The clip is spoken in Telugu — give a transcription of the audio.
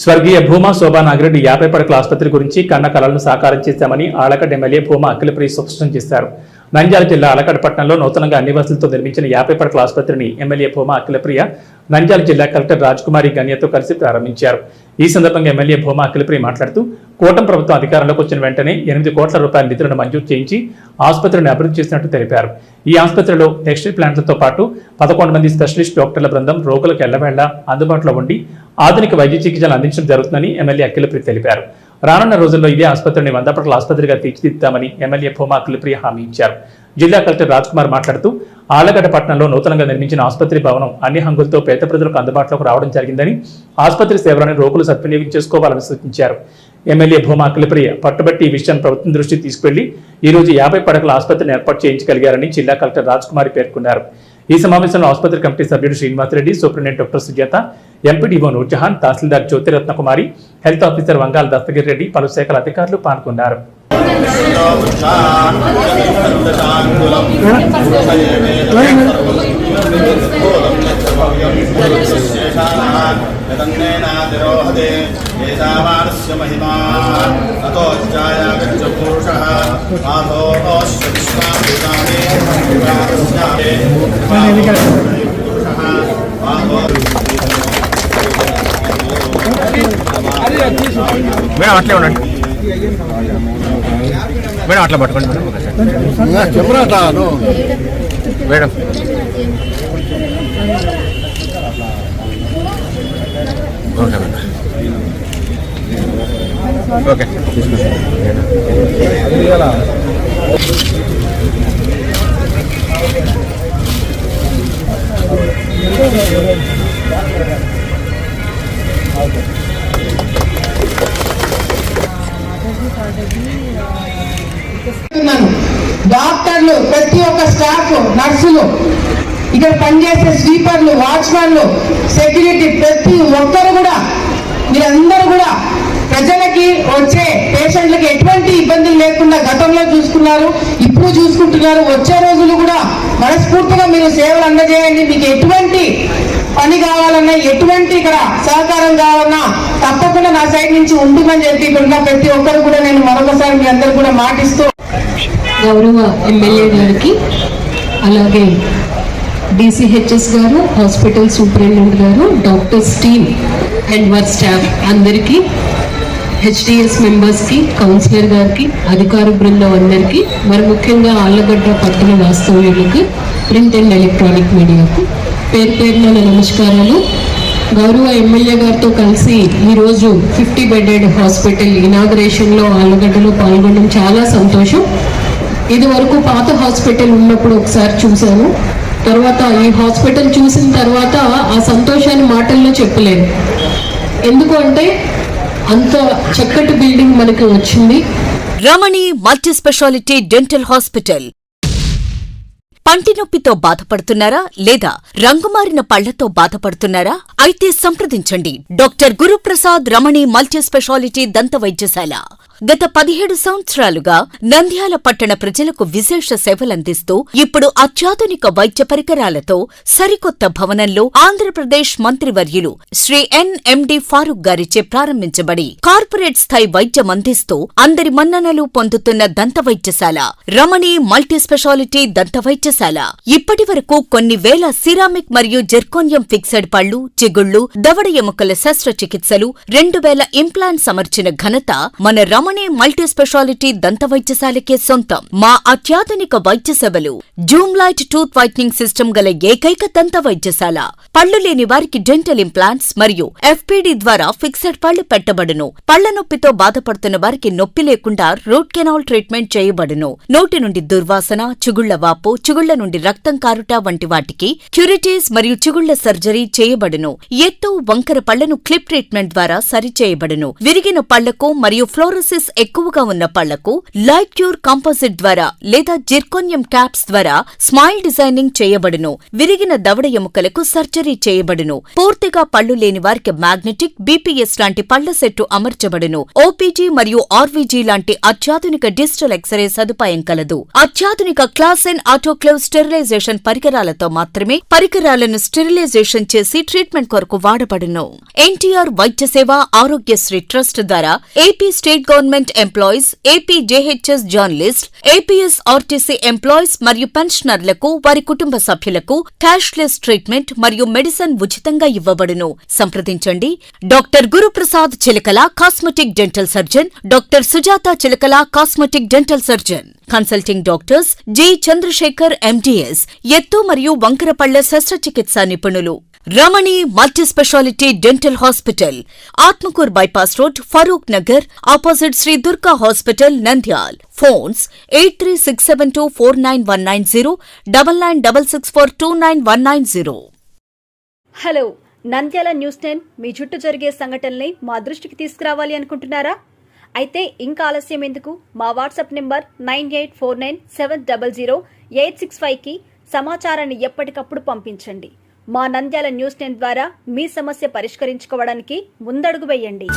స్వర్గీయ భూమా శోభా నాగిరెడ్డి 50 పడకల ఆసుపత్రి గురించి కన్న కలలను సాకారం చేశామని ఆలగడ్డ ఎమ్మెల్యే భూమా అఖిలప్రియ స్పష్టం చేశారు. నంద్యాల జిల్లా ఆలగడ్డ పట్టణంలో నూతనంగా అన్ని వసతులతో నిర్మించిన 50 పడకల ఆసుపత్రిని ఎమ్మెల్యే భూమా అఖిలప్రియ నంద్యాల జిల్లా కలెక్టర్ రాజ్కుమారి గన్యతో కలిసి ప్రారంభించారు. ఈ సందర్భంగా ఎమ్మెల్యే భూమా అఖిలప్రియ మాట్లాడుతూ కూటమి ప్రభుత్వం అధికారంలోకి వచ్చిన వెంటనే 8 కోట్ల రూపాయల నిధులను మంజూరు చేయించి ఆసుపత్రిని అభివృద్ధి చేసినట్టు తెలిపారు. ఈ ఆసుపత్రిలో టెక్స్టైల్ ప్లాంట్లతో పాటు 11 మంది స్పెషలిస్ట్ డాక్టర్ల బృందం రోగులకు ఎల్లవేళ అందుబాటులో ఉండి ఆధునిక వైద్య చికిత్సలు అందించడం జరుగుతుందని ఎమ్మెల్యే అఖిలప్రియ తెలిపారు. రానున్న రోజుల్లో ఇదే ఆసుపత్రిని 100 పడకల ఆసుపత్రిగా తీర్చిదిద్దామని ఎమ్మెల్యే భూమా అఖిలప్రియ హామీ ఇచ్చారు. జిల్లా కలెక్టర్ రాజ్కుమార్ మాట్లాడుతూ ఆలగడ్డ పట్టణంలో నూతనంగా నిర్మించిన ఆసుపత్రి భవనం అన్ని హంగులతో పేద ప్రజలకు అందుబాటులోకి రావడం జరిగిందని, ఆసుపత్రి సేవలను రోగులు సద్వినియోగం చేసుకోవాలని సూచించారు. ఎమ్మెల్యే భూమా అఖిలప్రియ పట్టుబట్టి ఈ విషయాన్ని ప్రభుత్వం దృష్టికి తీసుకెళ్లి ఈ రోజు 50 పడకల ఆసుపత్రిని ఏర్పాటు చేయించగలిగారని జిల్లా కలెక్టర్ రాజ్కుమారి పేర్కొన్నారు. ఈ సమావేశంలో ఆసుపత్రి కమిటీ సభ్యుడు Srinivasa Reddy, superintendent doctor Sujatha, MPDO Noorjahan, tahsildar Jyothiratnakumari, health officer Vangala Dastagiri Reddy, పలు శాఖల అధికారులు పాల్గొన్నారు. మేడం అట్లే ఉండండి, మేడం అట్లా పట్టుకోండి మేడం. ఓకే మేడం, ఓకే డాక్టర్లు, ప్రతి ఒక్క స్టాఫ్, నర్సులు, ఇక్కడ పనిచేసే స్వీపర్లు, వాచ్మెన్లు, సెక్యూరిటీ, ప్రతి ఒక్కరు కూడా మీరందరూ కూడా ప్రజలకి వచ్చే పేషెంట్లకి ఎటువంటి ఇబ్బందులు లేకుండా గతంలో చూసుకున్నారు, ఇప్పుడు చూసుకుంటున్నారు. వచ్చే రోజులు కూడా మనస్ఫూర్తిగా మీరు సేవలు అందజేయండి. మీకు ఎటువంటి పని కావాలన్నా, ఎటువంటి ఇక్కడ సహకారం కావాలన్నా తప్పకుండా నా సైడ్ నుంచి ఉంటుందని చెప్పి ఇక్కడ ప్రతి ఒక్కరు కూడా నేను మరొకసారి మీ అందరూ కూడా మాటిస్తూ, గౌరవ ఎమ్మెల్యే గారికి, అలాగే డిసిహెచ్ఎస్ గారు, హాస్పిటల్ సూపరింటెండెంట్ గారు, doctors team and work staff అందరికీ, హెచ్డిఎస్ మెంబర్స్కి, కౌన్సిలర్ గారికి, అధికార బృందం అందరికీ, మరి ముఖ్యంగా ఆళ్లగడ్డ పట్టణ వాస్తవ్యులకు, ప్రింట్ అండ్ ఎలక్ట్రానిక్ మీడియాకు పేరు పేరున నమస్కారాలు. గౌరవ ఎమ్మెల్యే గారితో కలిసి ఈరోజు 50 బెడెడ్ హాస్పిటల్ ఇనాగరేషన్లో ఆళ్లగడ్డలో పాల్గొనడం చాలా సంతోషం. ఇది వరకు పాత హాస్పిటల్ ఉన్నప్పుడు ఒకసారి చూశాను, తర్వాత ఈ హాస్పిటల్ చూసిన తర్వాత ఆ సంతోషాన్ని మాటల్లో చెప్పలేను. ఎందుకు అంటే అంత చక్కటి బిల్డింగ్ మనకి వచ్చింది. రమణి మల్టీ స్పెషాలిటీ డెంటల్ హాస్పిటల్. పంటి నొప్పితో బాధపడుతున్నారా లేదా రంగుమారిన పళ్లతో బాధపడుతున్నారా? అయితే సంప్రదించండి డాక్టర్ గురుప్రసాద్ రమణి మల్టీ స్పెషాలిటీ దంత వైద్యశాల. గత 17 సంవత్సరాలుగా నంద్యాల పట్టణ ప్రజలకు విశేష సేవలందిస్తూ ఇప్పుడు అత్యాధునిక వైద్య పరికరాలతో సరికొత్త భవనంలో ఆంధ్రప్రదేశ్ మంత్రివర్యులు శ్రీ ఎన్ఎండి ఫారూక్ గారిచే ప్రారంభించబడి కార్పొరేట్ స్థాయి వైద్యం అందిస్తూ అందరి మన్ననలు పొందుతున్న దంత వైద్యశాల రమణి మల్టీ స్పెషాలిటీ దంత వైద్యశాల. ఇప్పటి వరకు కొన్ని వేల సిరామిక్ మరియు జెర్కోనియం ఫిక్సెడ్ పళ్లు, చిగుళ్లు, దవడ ఎముకల శస్త్రచికిత్సలు, 2000 ఇంప్లాంట్స్ అమర్చిన ఘనత మన రమణి మల్టీ స్పెషాలిటీ దంత వైద్యశాలకే సొంతం. మా అత్యాధునిక వైద్య సేవలు Zoom light tooth whitening system గల ఏకైక దంత వైద్యశాల. పళ్లు లేని వారికి డెంటల్ ఇంప్లాంట్స్ మరియు ఎఫ్పిడి ద్వారా ఫిక్సెడ్ పళ్లు పెట్టబడును. పళ్ల నొప్పితో బాధపడుతున్న వారికి నొప్పి లేకుండా రూట్ కెనాల్ ట్రీట్మెంట్ చేయబడును. నోటి నుండి దుర్వాసన, చిగుళ్ల వాపు, చిగుళ్ల నుండి రక్తం కారుట వంటి వాటికి క్యూరిటీస్ మరియు చిగుళ్ల సర్జరీ చేయబడును. ఎత్తు, వంకర పళ్లను క్లిప్ ట్రీట్మెంట్ ద్వారా సరిచేయబడును. విరిగిన పళ్లకు మరియు ఫ్లోరోసిస్ డయాగ్నోసిస్ ఎక్కువగా ఉన్న పళ్లకు లైట్ క్యూర్ కాంపోజిట్ ద్వారా లేదా జిర్కోనియం క్యాప్స్ ద్వారా స్మైల్ డిజైనింగ్ చేయబడును. విరిగిన దవడ ఎముకలకు సర్జరీ చేయబడును. పూర్తిగా పళ్లు లేని వారికి మ్యాగ్నెటిక్, బీపీఎస్ లాంటి పళ్ల సెట్టు అమర్చబడును. ఓపీజీ మరియు ఆర్వీజీ లాంటి అత్యాధునిక డిజిటల్ ఎక్స్రే సదుపాయం కలదు. అత్యాధునిక క్లాస్ ఎన్ ఆటోక్లేవ్ స్టెరిలైజేషన్ పరికరాలతో మాత్రమే పరికరాలను స్టెరిలైజేషన్ చేసి ట్రీట్మెంట్ కొరకు వాడబడును. ఎన్టీఆర్ వైద్య సేవ ఆరోగ్యశ్రీ ట్రస్ట్ ద్వారా AP state government employees, AP JHS journalist, APS RTC employees మరియు పెన్షనర్లకు వారి కుటుంబ సభ్యులకు క్యాష్లెస్ ట్రీట్మెంట్ మరియు మెడిసిన్ ఉచితంగా ఇవ్వబడును. సంప్రదించండి doctor Guruprasad Chilakala, cosmetic dental surgeon, doctor Sujatha Chilakala, cosmetic dental surgeon. Consulting doctors G Chandrashekar MDS, ఎత్తు మరియు వంకరపళ్ల శస్త్రచికిత్సా నిపుణులు. Ramani multi specialty dental hospital, Atmakur bypass road, Farooq Nagar, opposite Shri Durga hospital, Nandyal. Phones 8367249190, 9966429190. Hello, Nandyala news 10 మీ చుట్టూ జరిగే సంఘటనల్ని మా దృష్టికి తీసుకురావాలి అనుకుంటున్నారా? అయితే ఇంకా ఆలస్యం ఎందుకు? మా వాట్సాప్ నెంబర్ 9849700865కి సమాచారాన్ని ఎప్పటికప్పుడు పంపించండి. మా నంద్యాల న్యూస్ 10 ద్వారా మీ సమస్య పరిష్కరించుకోవడానికి ముందడుగు వేయండి.